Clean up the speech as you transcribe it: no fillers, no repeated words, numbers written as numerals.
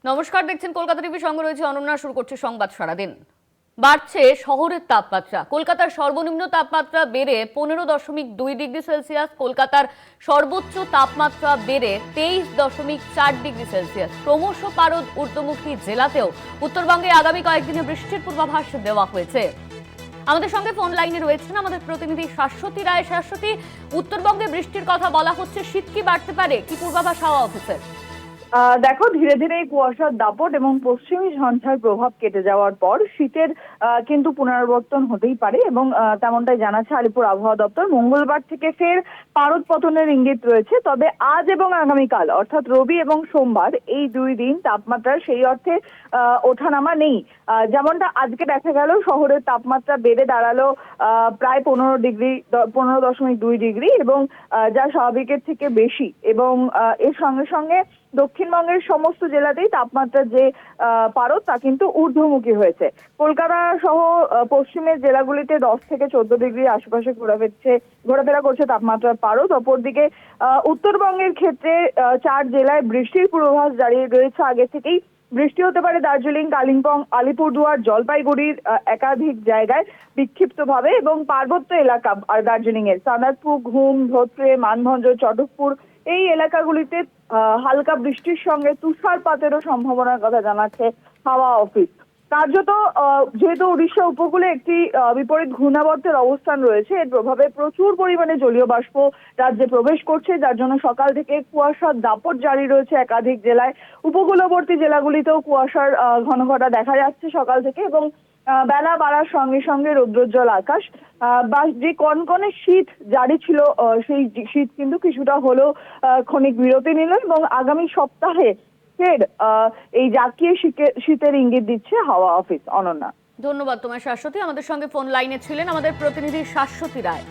নমস্কার, দেখছেন কলকাতা টিভি, সঙ্গে রয়েছে অনন্যা। শুরু করছে সংবাদ সারাদিন। বাড়ছে শহরের তাপমাত্রা। কলকাতার সর্বনিম্ন তাপমাত্রা বেড়ে 15.2 ডিগ্রি সেলসিয়াস। কলকাতার সর্বোচ্চ তাপমাত্রা বেড়ে 23.4 ডিগ্রি সেলসিয়াস। ক্রমশ পারদ ঊর্ধ্বমুখী জেলাতেও উত্তরবঙ্গে আগামী কয়েকদিনে বৃষ্টির পূর্বাভাস দেওয়া হয়েছে। আমাদের সঙ্গে ফোন লাইনে রয়েছেন আমাদের প্রতিনিধি শাশ্বতী রায়। শাশ্বতী, উত্তরবঙ্গে বৃষ্টির কথা বলা হচ্ছে, শীত কি বাড়তে পারে? কি পূর্বাভাস হাওয়া অফিসের? দেখো, ধীরে ধীরে এই কুয়াশার দাপট এবং পশ্চিমী ঝঞ্ঝার প্রভাব কেটে যাওয়ার পর শীতের কিন্তু পুনরাবর্তন হতেই পারে এবং তেমনটাই জানাচ্ছে আলিপুর আবহাওয়া দপ্তর। মঙ্গলবার থেকে ফের পারদ পতনের ইঙ্গিত রয়েছে, তবে আজ এবং আগামীকাল অর্থাৎ রবি এবং সোমবার এই দুই দিন তাপমাত্রার সেই অর্থে ওঠানামা নেই। যেমনটা আজকে দেখা গেল, শহরের তাপমাত্রা বেড়ে দাঁড়ালো প্রায় 15.2 ডিগ্রি এবং যা স্বাভাবিকের থেকে বেশি। এবং এর সঙ্গে সঙ্গে দক্ষিণবঙ্গের সমস্ত জেলাতেই তাপমাত্রার যে পারদ তা কিন্তু ঊর্ধ্বমুখী হয়েছে। কলকাতা সহ পশ্চিমের জেলাগুলিতে 10 থেকে 14 ডিগ্রি আশেপাশে ঘোরাফেরা করছে তাপমাত্রার পারদ। অপরদিকে উত্তরবঙ্গের ক্ষেত্রে 4 জেলায় বৃষ্টির পূর্বাভাস জারি রয়েছে আগে থেকেই। বৃষ্টি হতে পারে দার্জিলিং, কালিম্পং, আলিপুরদুয়ার, জলপাইগুড়ির একাধিক জায়গায় বিক্ষিপ্তভাবে, এবং পার্বত্য এলাকা আর দার্জিলিং এর সানাতপুর, ঘুম, ধোত্রে, মানভঞ্জ, চটকপুর এই এলাকাগুলিতে হালকা বৃষ্টির সঙ্গে তুষারপাতেরও সম্ভাবনার কথা জানাচ্ছে হাওয়া অফিস। কার্যত যেহেতু উড়িষ্যা উপকূলে একটি বিপরীত ঘূর্ণাবর্তের অবস্থান রয়েছে, এর প্রভাবে প্রচুর পরিমাণে জলীয় বাষ্প রাজ্যে প্রবেশ করছে, যার জন্য সকাল থেকে কুয়াশার দাপট জারি রয়েছে একাধিক জেলায়। উপকূলবর্তী জেলাগুলিতেও কুয়াশার ঘনঘটা দেখা যাচ্ছে সকাল থেকে, এবং বেলা বাড়ার সঙ্গে সঙ্গে রৌদ্রোজ্জ্বল আকাশ। বা যে কনকনে শীত জারি ছিল, সেই শীত কিন্তু কিছুটা হলেও ক্ষণিক বিরতি নিল, এবং আগামী সপ্তাহে ফের এই জাঁকিয়ে শীতের ইঙ্গিত দিচ্ছে হাওয়া অফিস। অনন্যা, ধন্যবাদ তোমায় শাশ্বতী। আমাদের সঙ্গে ফোন লাইনে ছিলেন আমাদের প্রতিনিধি শাশ্বতী রায়।